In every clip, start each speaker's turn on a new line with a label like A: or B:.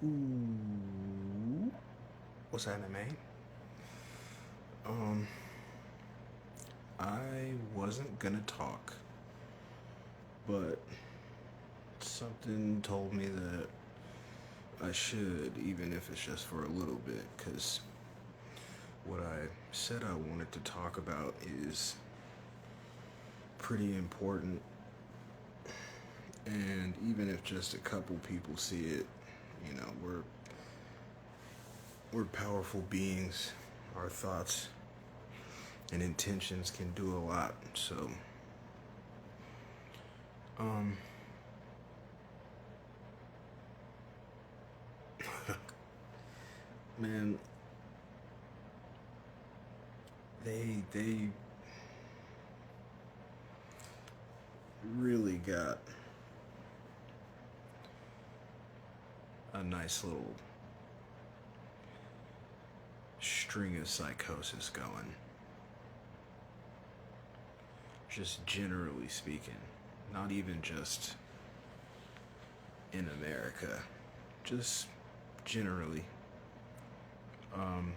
A: Ooh, what's happening, man? Um, I wasn't gonna talk, but something told me that I should, even if it's just for a little bit, because what I said I wanted to talk about is pretty important, and even if just a couple people see it, we're powerful beings. Our thoughts and intentions can do a lot. So, um, man, they really got a nice little string of psychosis going. Just generally speaking, not even just in America, just generally. Um,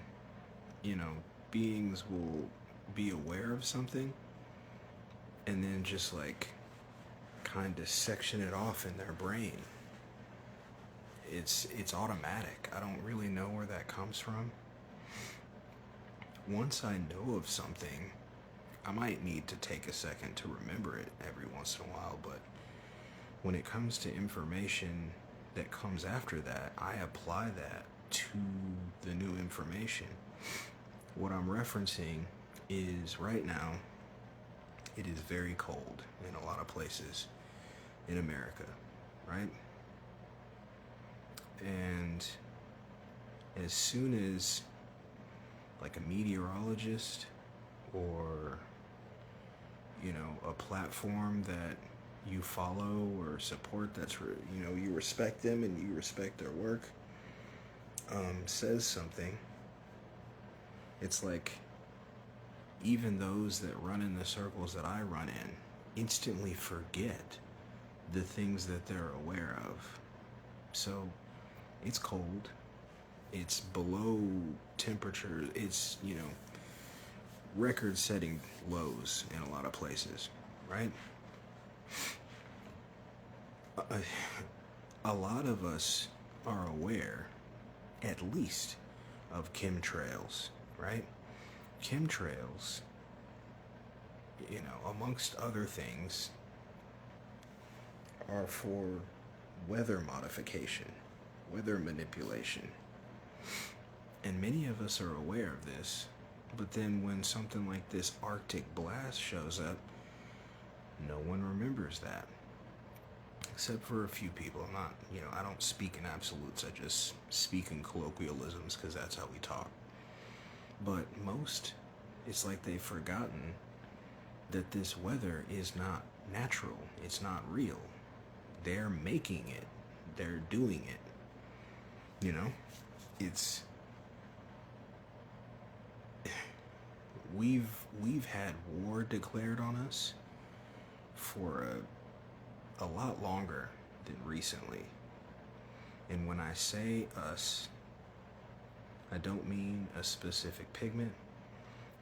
A: you know, beings will be aware of something and then just like kind of section it off in their brain. It's automatic. I don't really know where that comes from. Once I know of something, I might need to take a second to remember it every once in a while, but when it comes to information that comes after that, I apply that to the new information. What I'm referencing is right now, it is very cold in a lot of places in America, right? And as soon as like a meteorologist or a platform that you follow or support you respect them and you respect their work, says something, it's like even those that run in the circles that I run in instantly forget the things that they're aware of. So it's cold, it's below temperature, it's record setting lows in a lot of places, right? a, a lot of us are aware, at least, of chemtrails, right? Chemtrails, amongst other things, are for weather modification, weather manipulation. And many of us are aware of this, but then when something like this Arctic blast shows up, no one remembers that. Except for a few people. I'm not, I don't speak in absolutes. I just speak in colloquialisms because that's how we talk. But most, it's like they've forgotten that this weather is not natural. It's not real. They're making it. They're doing it. It's we've had war declared on us for a lot longer than recently. And when I say us, I don't mean a specific pigment.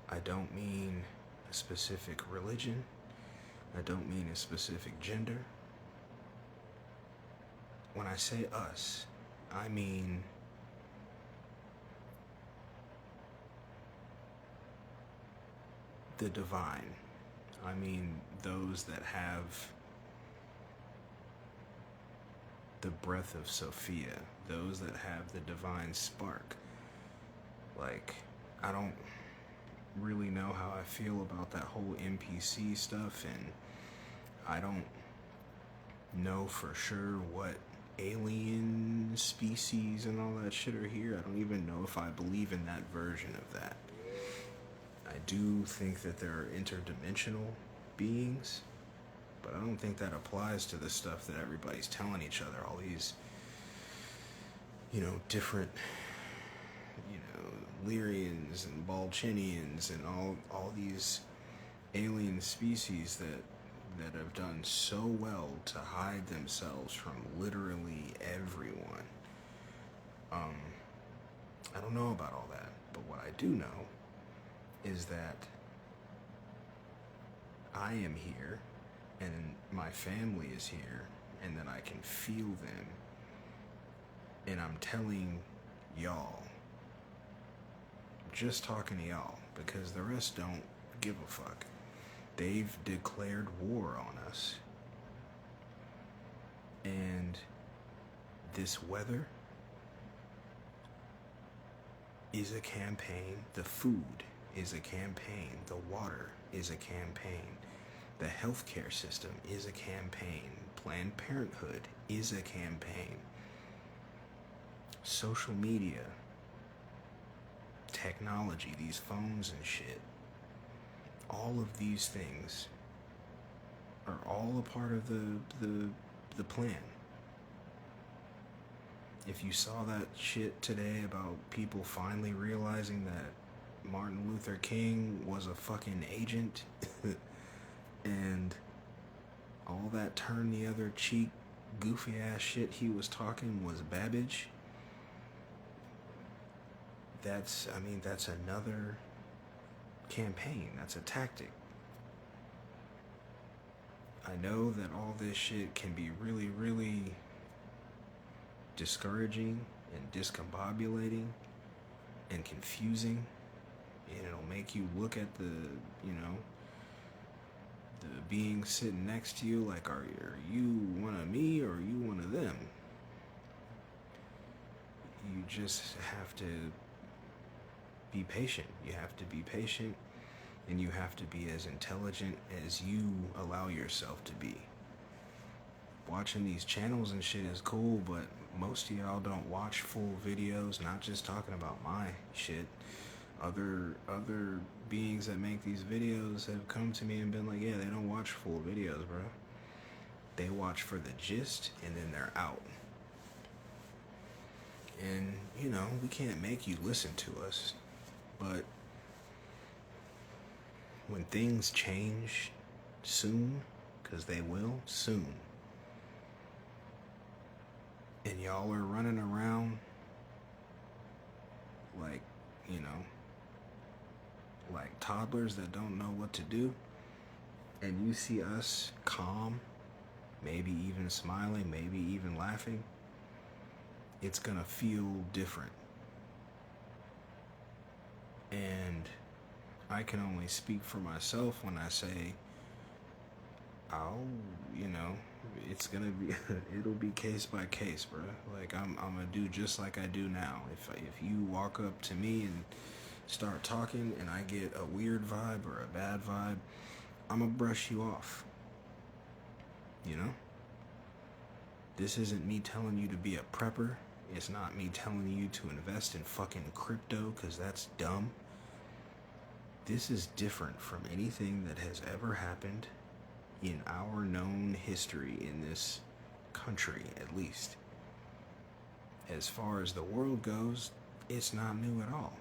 A: I don't mean a specific religion. I don't mean a specific gender. When I say us, I mean the divine. I mean those that have the breath of Sophia, those that have the divine spark. Like, I don't really know how I feel about that whole NPC stuff, and I don't know for sure what alien species and all that shit are here. I don't even know if I believe in that version of that. I do think that there are interdimensional beings, but I don't think that applies to the stuff that everybody's telling each other. All these, different, Lyrians and Balchinians and all these alien species that have done so well to hide themselves from literally everyone. I don't know about all that, but what I do know is that I am here and my family is here and that I can feel them. And I'm telling y'all, just talking to y'all, because the rest don't give a fuck. They've declared war on us. And this weather is a campaign. The food is a campaign. The water is a campaign. The healthcare system is a campaign. Planned Parenthood is a campaign. Social media, technology, these phones and shit, all of these things are all a part of the plan. If you saw that shit today about people finally realizing that Martin Luther King was a fucking agent and all that turn the other cheek goofy ass shit he was talking was Babbage, that's another campaign. That's a tactic. I know that all this shit can be really, really discouraging and discombobulating and confusing, and it'll make you look at the being sitting next to you like, are you one of me or are you one of them? You just have to be patient. You have to be patient, and you have to be as intelligent as you allow yourself to be. Watching these channels and shit is cool, but most of y'all don't watch full videos, not just talking about my shit. Other beings that make these videos have come to me and been like, yeah, they don't watch full videos, bro. They watch for the gist, and then they're out. And, we can't make you listen to us, but when things change soon, because they will soon, and y'all are running around like, like toddlers that don't know what to do, and you see us calm, maybe even smiling, maybe even laughing, it's gonna feel different. And I can only speak for myself when I say, it's gonna be, it'll be case by case, bro. Like, I'm gonna do just like I do now. If you walk up to me and start talking and I get a weird vibe or a bad vibe, I'm gonna brush you off. This isn't me telling you to be a prepper. It's not me telling you to invest in fucking crypto, because that's dumb. This is different from anything that has ever happened in our known history in this country, at least. As far as the world goes, it's not new at all.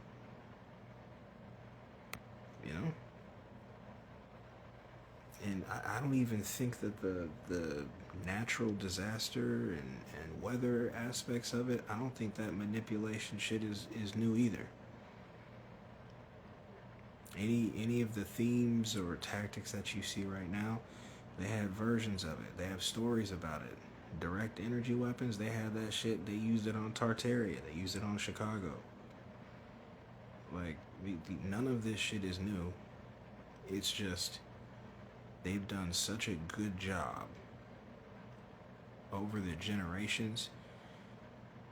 A: And I don't even think that the natural disaster and weather aspects of it, I don't think that manipulation shit is new either. Any of the themes or tactics that you see right now, they had versions of it. They have stories about it. Direct energy weapons, they had that shit. They used it on Tartaria. They used it on Chicago. Like, none of this shit is new. It's just they've done such a good job over the generations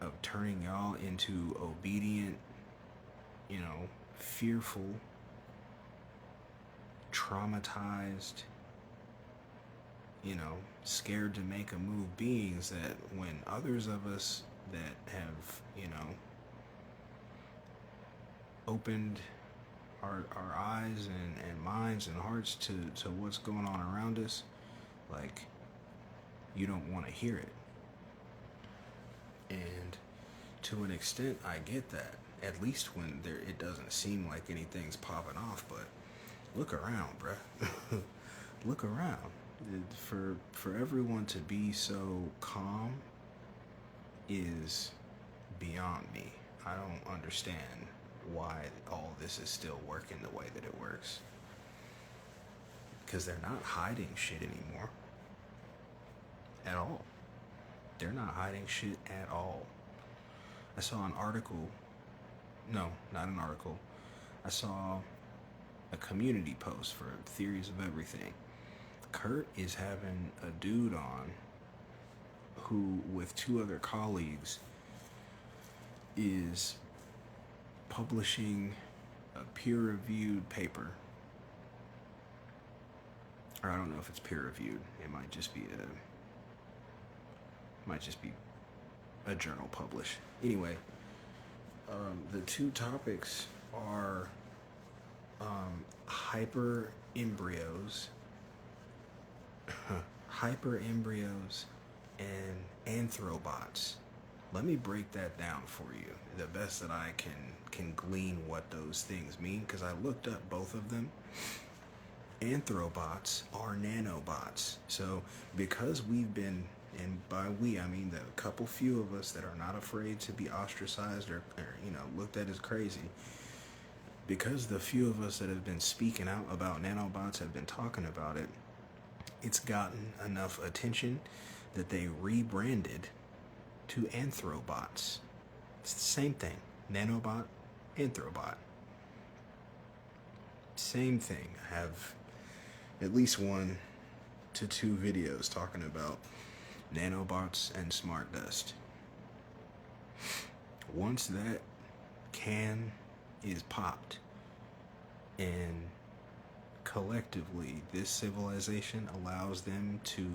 A: of turning y'all into obedient, fearful, traumatized, scared to make a move beings, that when others of us that have, opened our eyes and minds and hearts to what's going on around us, like, you don't want to hear it. And to an extent, I get that. At least when it doesn't seem like anything's popping off, but look around, bruh. Look around. For everyone to be so calm is beyond me. I don't understand why all this is still working the way that it works. Because they're not hiding shit anymore. At all. They're not hiding shit at all. I saw an article. No, not an article. I saw a community post for Theories of Everything. Kurt is having a dude on who, with two other colleagues, is publishing a peer-reviewed paper. Or I don't know if it's peer-reviewed. It might just be a journal published. Anyway, the two topics are hyper-embryos and anthrobots. Let me break that down for you the best that I can glean what those things mean, because I looked up both of them. Anthrobots are nanobots. So because we've been, and by we I mean the few of us that are not afraid to be ostracized or looked at as crazy, because the few of us that have been speaking out about nanobots have been talking about it, it's gotten enough attention that they rebranded to anthrobots. It's the same thing. Nanobot, anthrobot. Same thing. I have at least 1 to 2 videos talking about nanobots and smart dust. Once that can is popped, and collectively this civilization allows them to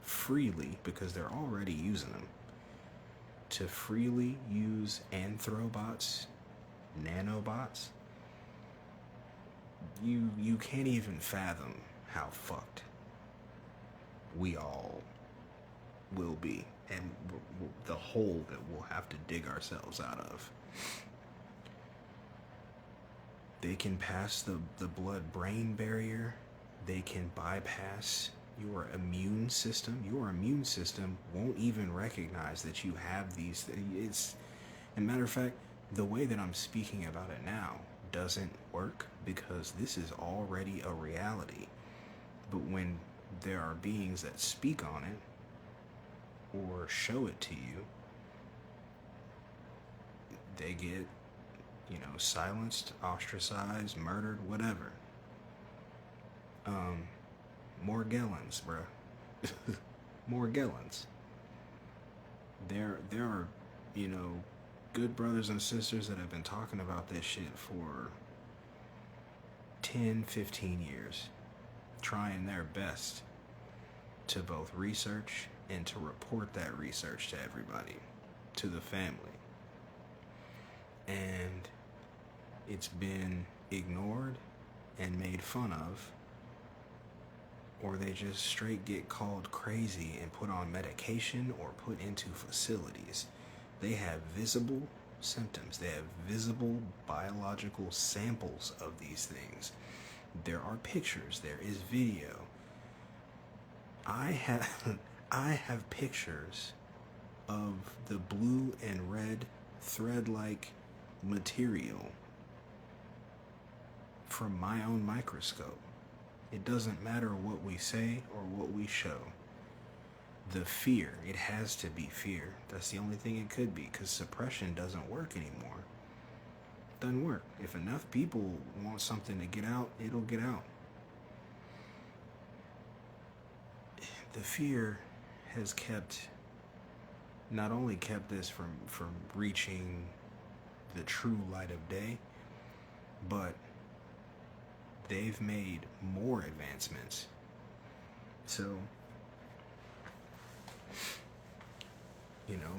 A: freely, because they're already using them, to freely use anthrobots, nanobots, you can't even fathom how fucked we all will be, and the hole that we'll have to dig ourselves out of. They can pass the blood-brain barrier. They can bypass your immune system. Your immune system won't even recognize that you have these things. As a matter of fact, the way that I'm speaking about it now doesn't work because this is already a reality. But when there are beings that speak on it or show it to you, they get, silenced, ostracized, murdered, whatever. Morgellons, bruh. Morgellons. There are, good brothers and sisters that have been talking about this shit for 10, 15 years, trying their best to both research and to report that research to everybody, to the family. And it's been ignored and made fun of, or they just straight get called crazy and put on medication or put into facilities. They have visible symptoms. They have visible biological samples of these things. There are pictures. There is video. I have pictures of the blue and red thread-like material from my own microscope. It doesn't matter what we say or what we show. The fear, it has to be fear. That's the only thing it could be, because suppression doesn't work anymore. Doesn't work. If enough people want something to get out, it'll get out. The fear has not only kept this from reaching the true light of day, but they've made more advancements. So,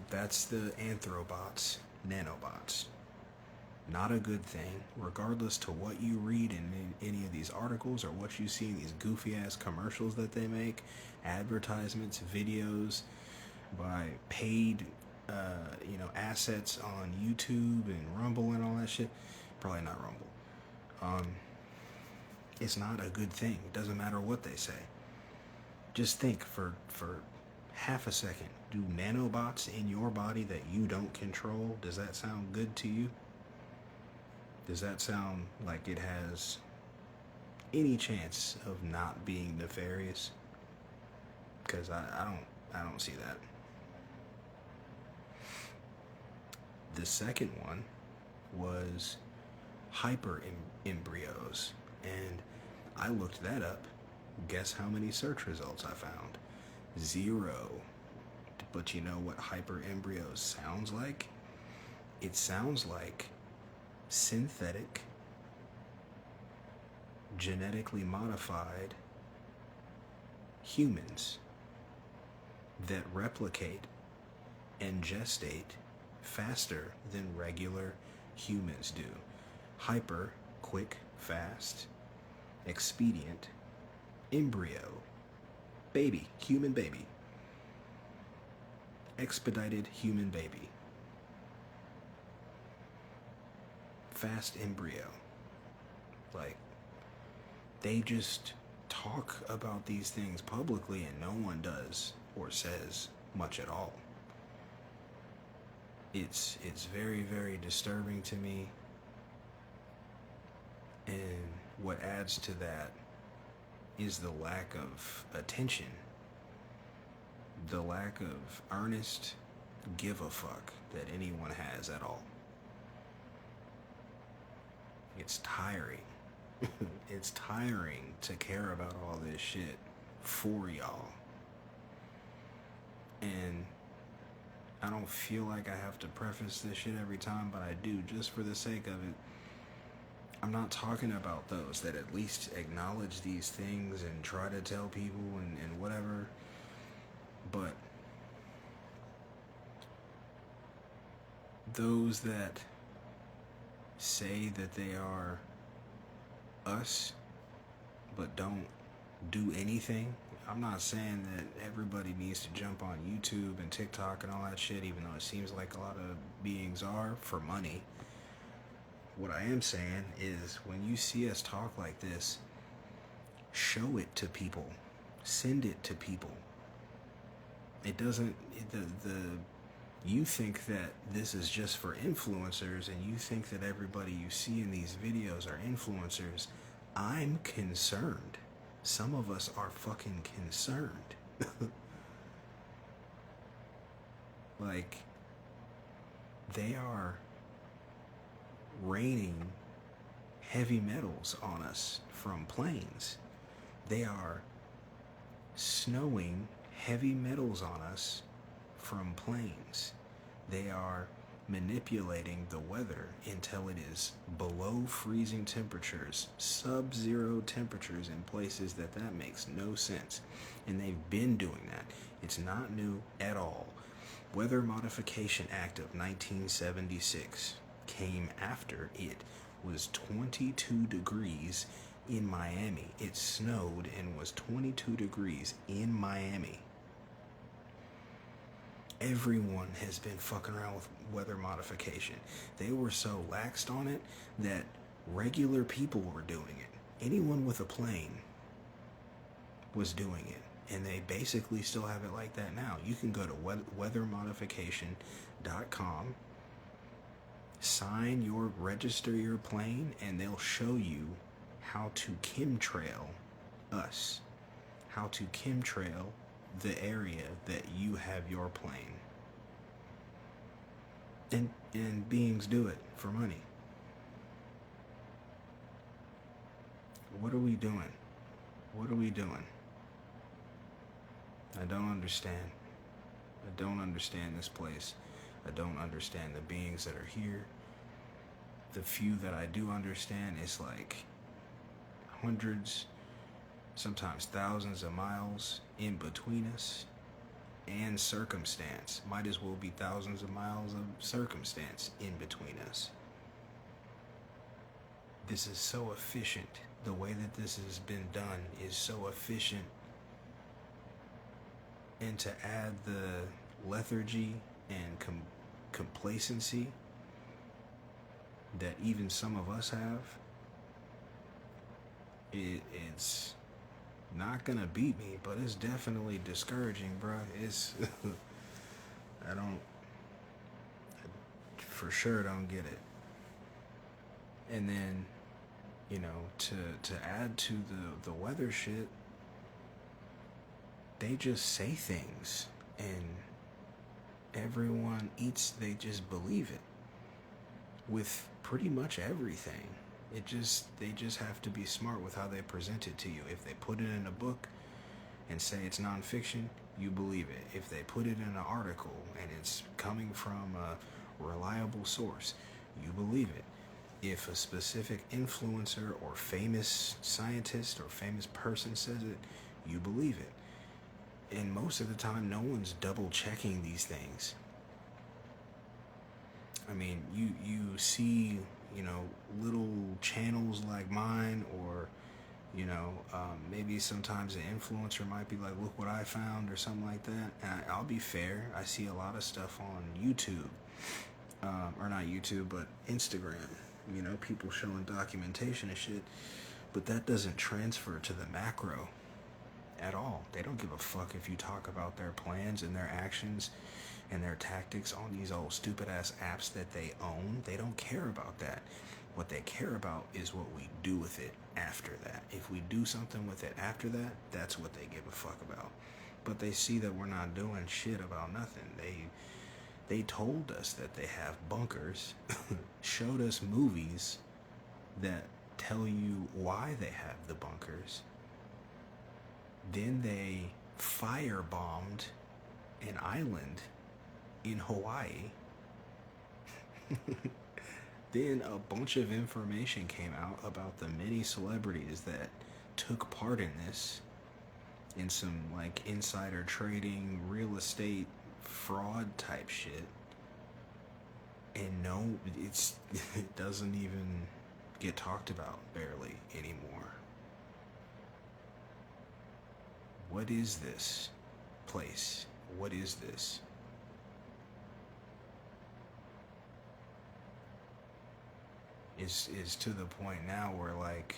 A: that's the anthrobots, nanobots. Not a good thing, regardless to what you read in any of these articles or what you see in these goofy ass commercials that they make, advertisements, videos by paid assets on YouTube and Rumble and all that shit. Probably not Rumble. It's not a good thing. It doesn't matter what they say. Just think for half a second. do nanobots in your body that you don't control, does that sound good to you? Does that sound like it has any chance of not being nefarious? Because I don't see that. The second one was hyper embryos, and I looked that up. Guess how many search results I found? 0. But you know what hyper embryos sounds like? It sounds like synthetic, genetically modified humans that replicate and gestate faster than regular humans do. Hyper, quick, fast, expedient, embryo, baby, human baby, expedited human baby, fast embryo. Like, they just talk about these things publicly and no one does or says much at all. It's very, very disturbing to me. And what adds to that is the lack of attention, the lack of earnest give a fuck that anyone has at all. It's tiring. It's tiring to care about all this shit for y'all. And I don't feel like I have to preface this shit every time, but I do, just for the sake of it. I'm not talking about those that at least acknowledge these things and try to tell people and whatever, but those that say that they are us but don't do anything. I'm not saying that everybody needs to jump on YouTube and TikTok and all that shit, even though it seems like a lot of beings are for money. What I am saying is, when you see us talk like this, show it to people, send it to people. It doesn't, you think that this is just for influencers, and you think that everybody you see in these videos are influencers. I'm concerned. Some of us are fucking concerned. Like, they are raining heavy metals on us from planes. They are snowing heavy metals on us from planes. They are manipulating the weather until it is below freezing temperatures, sub-zero temperatures in places that makes no sense. And they've been doing that. It's not new at all. Weather Modification Act of 1976 came after it was 22 degrees in Miami. It snowed and was 22 degrees in Miami. Everyone has been fucking around with weather modification. They were so laxed on it that regular people were doing it. Anyone with a plane was doing it. And they basically still have it like that now. You can go to weathermodification.com, register your plane, and they'll show you how to chemtrail us. How to chemtrail the area that you have your plane. And beings do it for money. What are we doing? What are we doing? I don't understand. I don't understand this place. I don't understand the beings that are here. The few that I do understand is like hundreds, sometimes thousands of miles in between us, and circumstance. Might as well be thousands of miles of circumstance in between us. This is so efficient. The way that this has been done is so efficient. And to add the lethargy and complacency that even some of us have, it's not gonna beat me, but it's definitely discouraging, bro. It's for sure don't get it. And then, you know, to add to the weather shit, they just say things and everyone they just believe it with pretty much everything. They just have to be smart with how they present it to you. If they put it in a book and say it's nonfiction, you believe it. If they put it in an article and it's coming from a reliable source, you believe it. If a specific influencer or famous scientist or famous person says it, you believe it. And most of the time, no one's double checking these things. I mean, you see, you know, little channels like mine, or, you know, maybe sometimes an influencer might be like, look what I found, or something like that. And I'll be fair, I see a lot of stuff on YouTube, or not YouTube, but Instagram. You know, people showing documentation and shit, but that doesn't transfer to the macro at all. They don't give a fuck if you talk about their plans and their actions and their tactics on these old stupid ass apps that they own. They don't care about that. What they care about is what we do with it after that. If we do something with it after that, that's what they give a fuck about. But they see that we're not doing shit about nothing. They told us that they have bunkers, showed us movies that tell you why they have the bunkers. Then they firebombed an island in Hawaii. Then a bunch of information came out about the many celebrities that took part in this, in some like insider trading, real estate fraud type shit. And no, it doesn't even get talked about barely anymore. What is this place? What is this? Is to the point now where like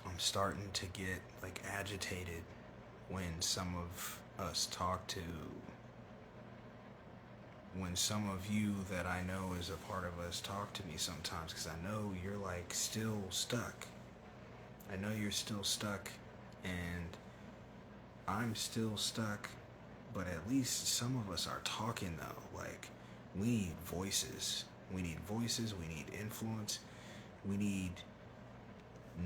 A: I'm starting to get like agitated when some of us talk to, when some of you that I know as a part of us talk to me sometimes, because I know you're like still stuck. I know you're still stuck, and I'm still stuck, but at least some of us are talking though. Like, we need voices. We need voices, we need influence, we need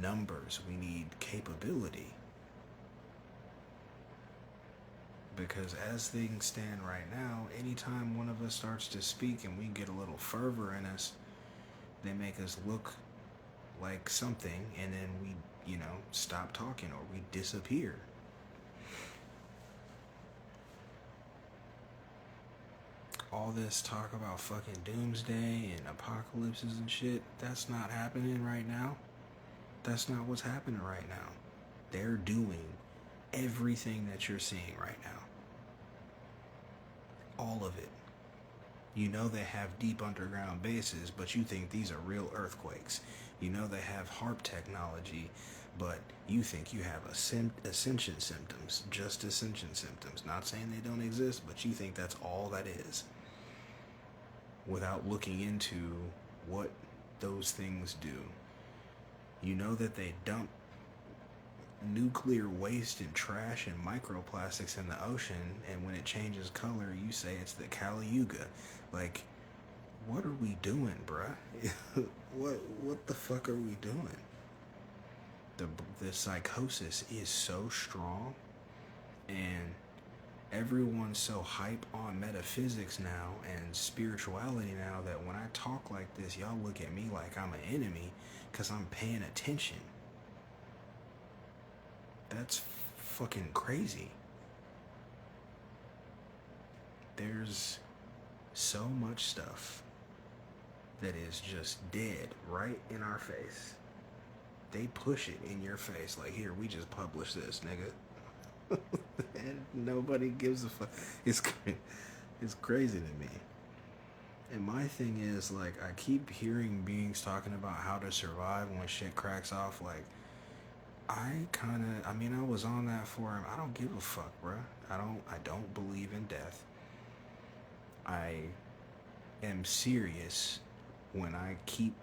A: numbers, we need capability. Because as things stand right now, anytime one of us starts to speak and we get a little fervor in us, they make us look like something, and then we, you know, stop talking or we disappear. All this talk about fucking doomsday and apocalypses and shit, that's not happening right now. That's not what's happening right now. They're doing everything that you're seeing right now. All of it. You know they have deep underground bases, but you think these are real earthquakes. You know they have HARP technology, but you think you have ascension symptoms, just ascension symptoms. Not saying they don't exist, but you think that's all that is, without looking into what those things do. You know that they dump nuclear waste and trash and microplastics in the ocean, and when it changes color, you say it's the Kali Yuga. Like, what are we doing, bruh? What the fuck are we doing? The psychosis is so strong, and everyone's so hype on metaphysics now and spirituality now that when I talk like this, y'all look at me like I'm an enemy because I'm paying attention. That's fucking crazy. There's so much stuff that is just dead right in our face. They push it in your face like, here, we just published this, nigga. And nobody gives a fuck. It's crazy to me. And my thing is, like, I keep hearing beings talking about how to survive when shit cracks off. Like, I was on that forum. I don't give a fuck, bruh. I don't believe in death. I am serious when I keep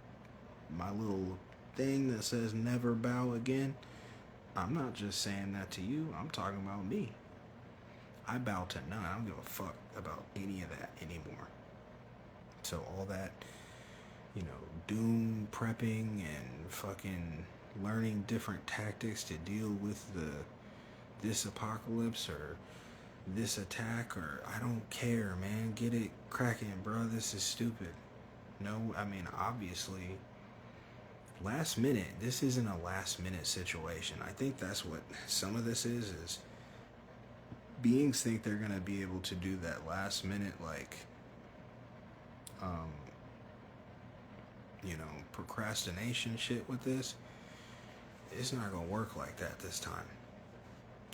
A: my little thing that says never bow again. I'm not just saying that to you, I'm talking about me. I bow to none. I don't give a fuck about any of that anymore. So all that, doom prepping and fucking learning different tactics to deal with this apocalypse or this attack, or I don't care, man. Get it cracking, bro. This is stupid. No, I mean, obviously, last minute. This isn't a last minute situation. I think that's what some of this is beings think they're gonna be able to do that last minute, like, procrastination shit with this. It's not gonna work like that this time.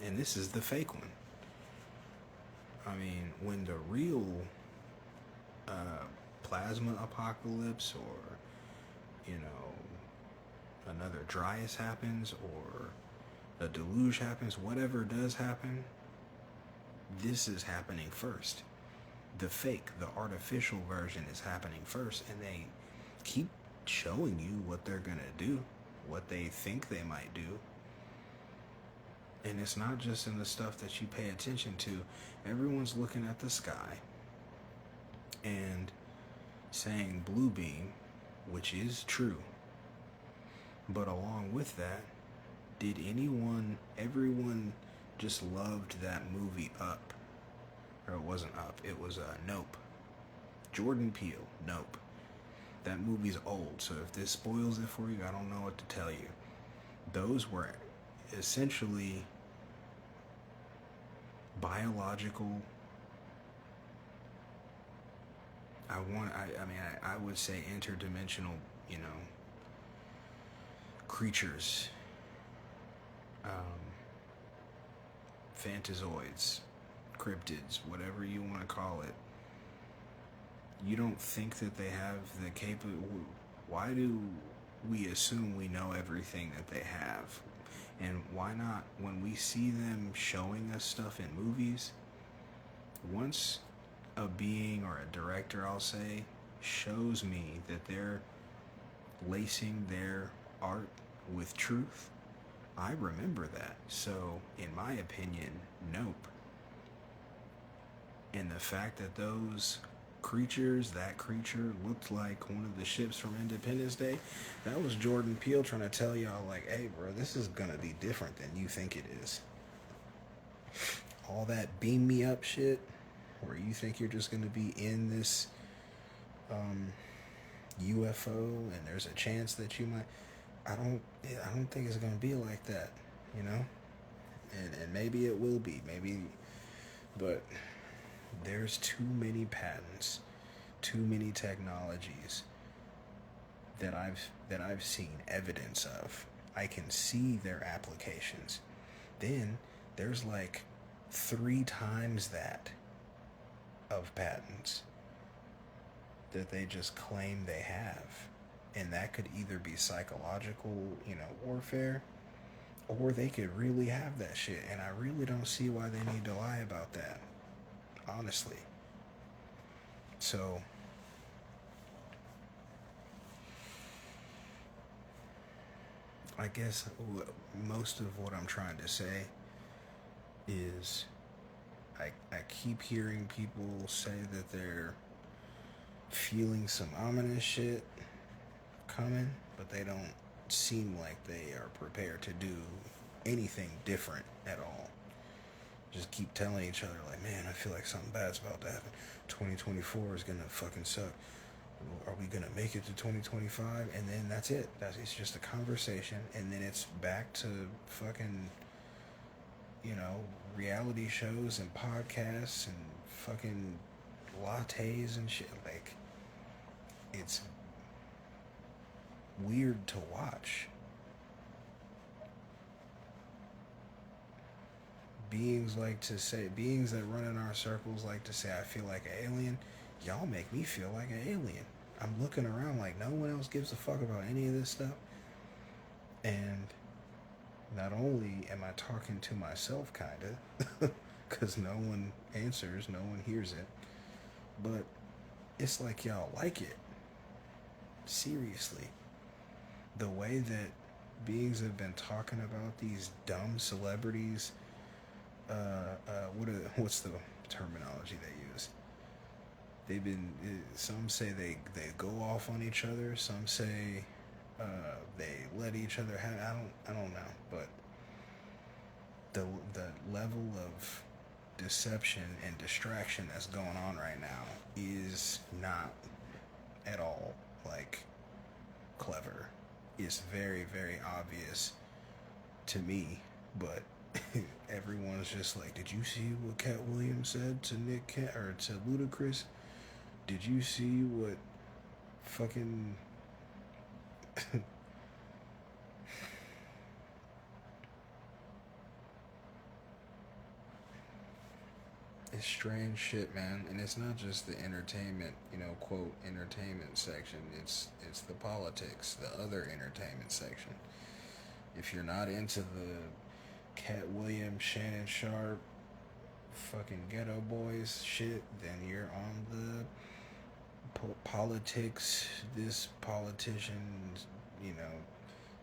A: And this is the fake one. I mean, when the real plasma apocalypse or, another Dryas happens or a deluge happens, whatever does happen, this is happening first. The fake, the artificial version is happening first, and they keep showing you what they're gonna do, what they think they might do. And it's not just in the stuff that you pay attention to. Everyone's looking at the sky and saying blue beam, which is true. But along with that, did everyone just loved that movie Up? Or it wasn't Up, it was Nope. Jordan Peele, Nope. That movie's old, so if this spoils it for you, I don't know what to tell you. Those were essentially biological, I would say interdimensional, creatures, phantazoids, cryptids, whatever you want to call it. You don't think that they have the why do we assume we know everything that they have? And why not, when we see them showing us stuff in movies, once a being or a director, I'll say, shows me that they're lacing their art with truth, I remember that. So, in my opinion, Nope. And the fact that that creature looked like one of the ships from Independence Day, that was Jordan Peele trying to tell y'all, like, hey, bro, this is gonna be different than you think it is. All that beam me up shit, where you think you're just gonna be in this UFO and there's a chance that you might, I don't think it's gonna be like that, and maybe it will be, but there's too many patents, too many technologies that I've seen evidence of. I can see their applications. Then there's like 3 times that of patents that they just claim they have. And that could either be psychological, warfare, or they could really have that shit. And I really don't see why they need to lie about that, honestly. So, I guess most of what I'm trying to say is I keep hearing people say that they're feeling some ominous shit coming, but they don't seem like they are prepared to do anything different at all. Just keep telling each other, like, man, I feel like something bad's about to happen. 2024 is gonna fucking suck. Are we gonna make it to 2025? And then that's it. It's just a conversation, and then it's back to fucking, reality shows and podcasts and fucking lattes and shit. Like, it's weird to watch. Beings that run in our circles like to say, I feel like an alien. Y'all make me feel like an alien. I'm looking around like no one else gives a fuck about any of this stuff. And not only am I talking to myself, kinda, because no one answers, no one hears it, But it's like y'all like it. Seriously. The way that beings have been talking about these dumb celebrities, what's the terminology they use? They've been, some say they go off on each other, some say they let each other have, I don't know, but the level of deception and distraction that's going on right now is not at all like clever. It's very, very obvious to me, but everyone's just like, did you see what Cat Williams said to Nick Cat or to Ludacris? Did you see what fucking it's strange shit, man, and it's not just the entertainment, quote entertainment section. It's the politics, the other entertainment section. If you're not into the Cat Williams, Shannon Sharp, fucking Ghetto Boys shit, then you're on the politics. This politician,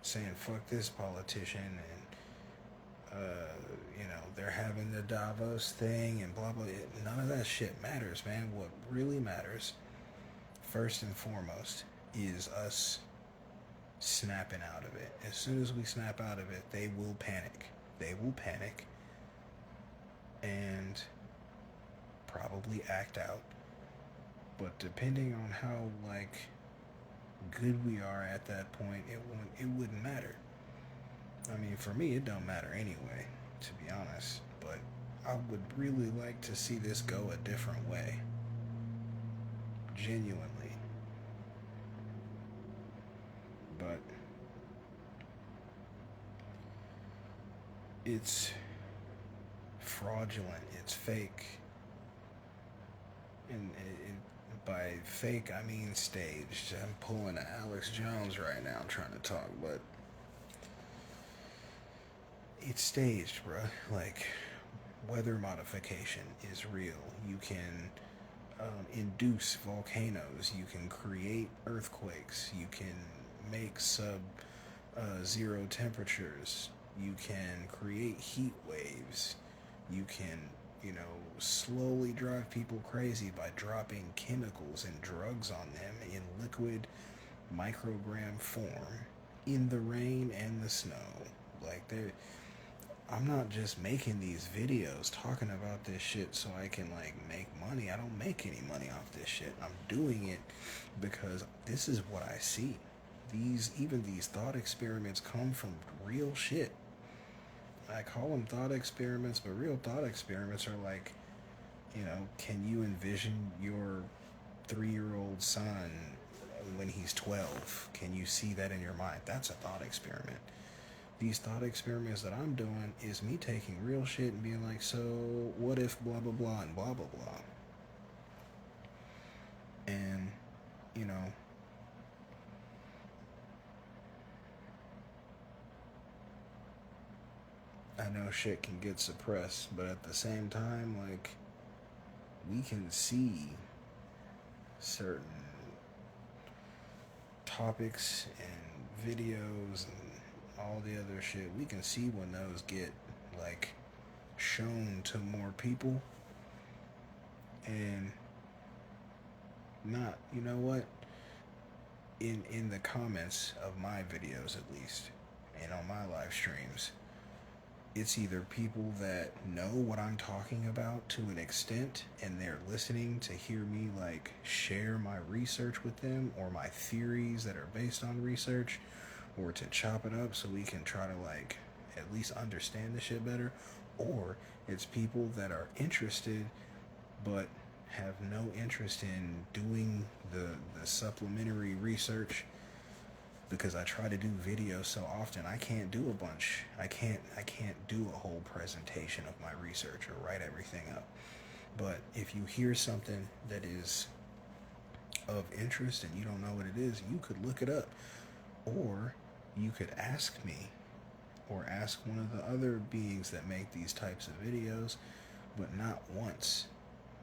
A: saying fuck this politician, and they're having the Davos thing and blah blah. None of that shit matters, man. What really matters, first and foremost, is us snapping out of it. As soon as we snap out of it, they will panic. They will panic and probably act out. But depending on how good we are at that point, it wouldn't matter. I mean, for me, it don't matter anyway, to be honest. But I would really like to see this go a different way. Genuinely. But it's fraudulent. It's fake. And by fake, I mean staged. I'm pulling a Alex Jones right now trying to talk, but it's staged, bruh. Like, weather modification is real. You can induce volcanoes. You can create earthquakes. You can make sub-zero temperatures. You can create heat waves. You can, slowly drive people crazy by dropping chemicals and drugs on them in liquid microgram form in the rain and the snow. I'm not just making these videos talking about this shit so I can make money. I don't make any money off this shit. I'm doing it because this is what I see. Even these thought experiments come from real shit. I call them thought experiments, but real thought experiments are can you envision your 3-year-old son when he's 12? Can you see that in your mind? That's a thought experiment. These thought experiments that I'm doing is me taking real shit and being like, so what if blah blah blah and blah blah blah. And I know shit can get suppressed, but at the same time, we can see certain topics and videos and all the other shit. We can see when those get shown to more people, and not, in the comments of my videos at least, and on my live streams, it's either people that know what I'm talking about to an extent and they're listening to hear me share my research with them, or my theories that are based on research, or to chop it up so we can try to at least understand the shit better, or it's people that are interested but have no interest in doing the supplementary research, because I try to do videos so often I can't do a bunch. I can't do a whole presentation of my research or write everything up. But if you hear something that is of interest and you don't know what it is, you could look it up, or you could ask me, or ask one of the other beings that make these types of videos, but not once.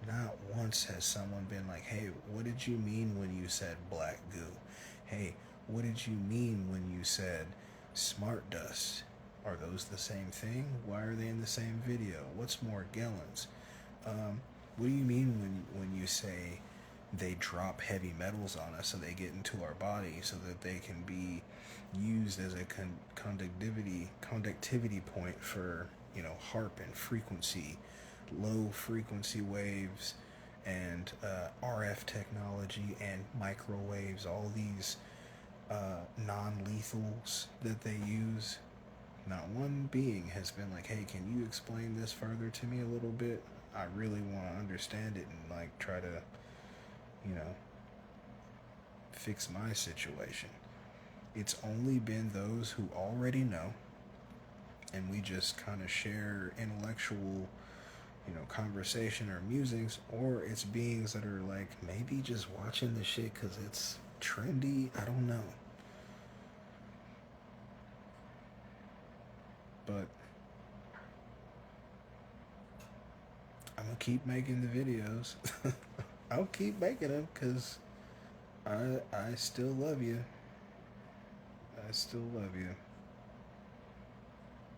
A: Not once has someone been like, hey, what did you mean when you said black goo? Hey, what did you mean when you said smart dust? Are those the same thing? Why are they in the same video? What's more Morgellons? What do you mean when you say they drop heavy metals on us so they get into our body so that they can be used as a conductivity point for, HARP and frequency, low frequency waves, and RF technology and microwaves, all these non-lethals that they use. Not one being has been like, hey, can you explain this further to me a little bit? I really want to understand it and like try to, you know, fix my situation. It's only been those who already know, and we just kind of share intellectual, conversation or musings, or it's beings that are like maybe just watching the shit because it's trendy. I don't know. But I'm gonna keep making the videos. I'll keep making them because I still love you. I still love you.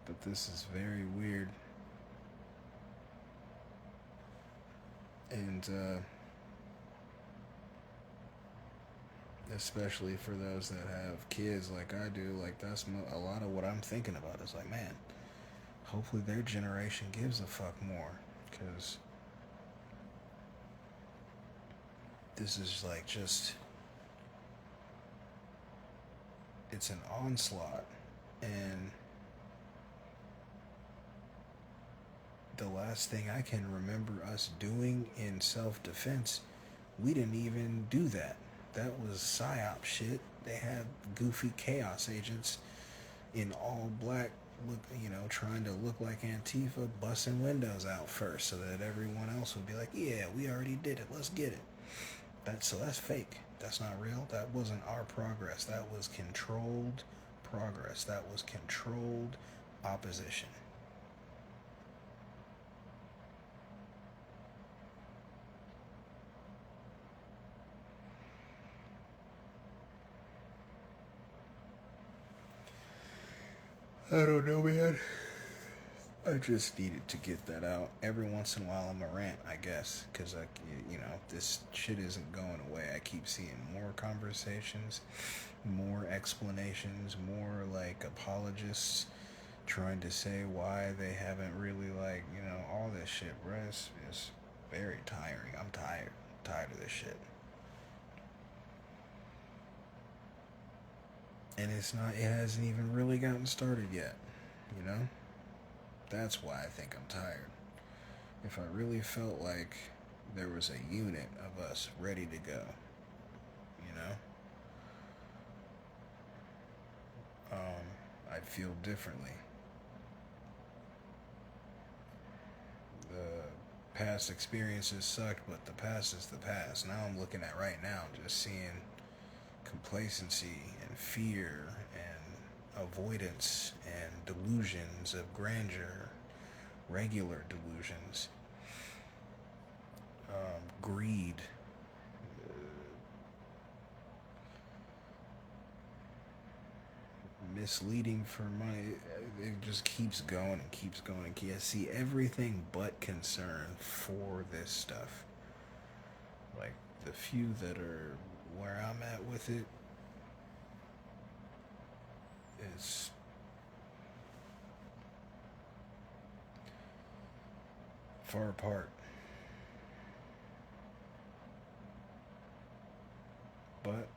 A: But this is very weird. And especially for those that have kids like I do, like that's a lot of what I'm thinking about is like, man, hopefully their generation gives a fuck more, because this is like just, it's an onslaught. And the last thing I can remember us doing in self-defense, we didn't even do that. That was psyop shit. They had goofy chaos agents in all black, trying to look like Antifa, busting windows out first so that everyone else would be like, yeah, we already did it, let's get it. That's fake. That's not real. That wasn't our progress. That was controlled progress. That was controlled opposition. I don't know, man. I just needed to get that out. Every once in a while, I'm a rant, I guess, because this shit isn't going away. I keep seeing more conversations, more explanations, more like apologists trying to say why they haven't really all this shit, bro. It's very tiring. I'm tired of this shit. And it hasn't even really gotten started yet, That's why I think I'm tired. If I really felt like there was a unit of us ready to go, I'd feel differently. The past experiences sucked, but the past is the past. Now I'm looking at right now, just seeing complacency and fear and avoidance and delusions of grandeur, regular delusions, greed, misleading for money. It just keeps going and keeps going. I see everything but concern for this stuff. Like the few that are where I'm at with it, is far apart. But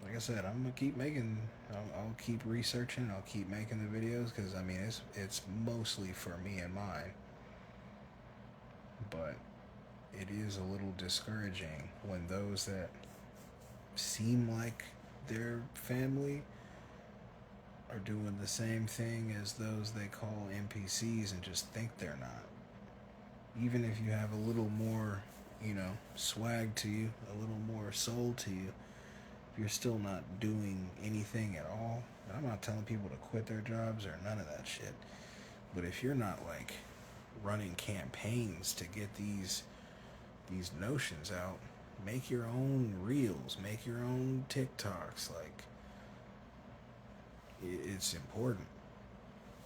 A: like I said, I'm gonna keep making. I'll keep researching. I'll keep making the videos because it's mostly for me and mine. But it is a little discouraging when those that seem like their family are doing the same thing as those they call NPCs and just think they're not. Even if you have a little more, swag to you, a little more soul to you, if you're still not doing anything at all, and I'm not telling people to quit their jobs or none of that shit, but if you're not like running campaigns to get these these notions out. Make your own reels, make your own TikToks. Like, it's important.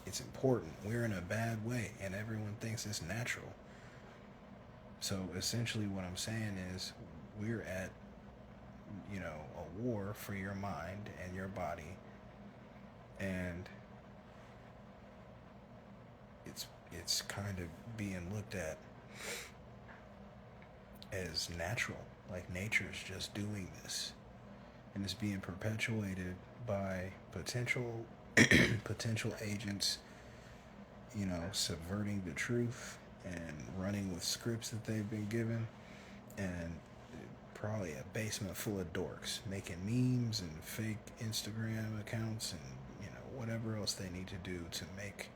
A: It's important. We're in a bad way, and everyone thinks it's natural. So essentially, what I'm saying is, we're at, a war for your mind and your body, and it's kind of being looked at as natural, like nature's just doing this, and it's being perpetuated by potential agents, subverting the truth and running with scripts that they've been given, and probably a basement full of dorks making memes and fake Instagram accounts and whatever else they need to do to make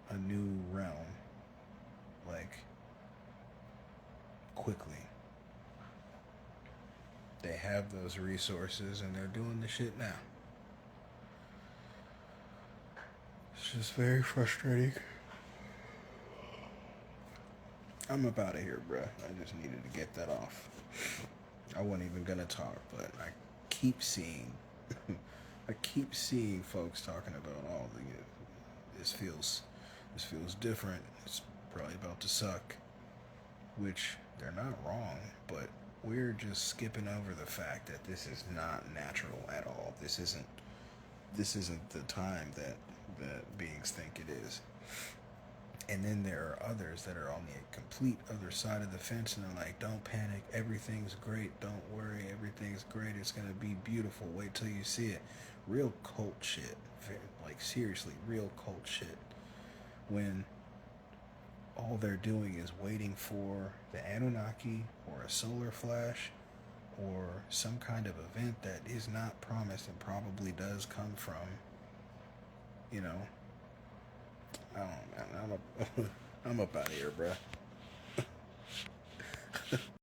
A: a new realm, like, quickly. They have those resources and they're doing the shit now. It's just very frustrating. I'm up out of here, bruh. I just needed to get that off. I wasn't even gonna talk, but I keep seeing folks talking about this feels different. It's probably about to suck, which they're not wrong, but we're just skipping over the fact that this is not natural at all. This isn't the time that beings think it is. And then there are others that are on the complete other side of the fence, and they're like, don't panic, everything's great, don't worry, everything's great, it's gonna be beautiful, wait till you see it. Real cult shit. Like, seriously, real cult shit. When all they're doing is waiting for the Anunnaki or a solar flash or some kind of event that is not promised and probably does come from, I don't know, man. I'm up out of here, bruh.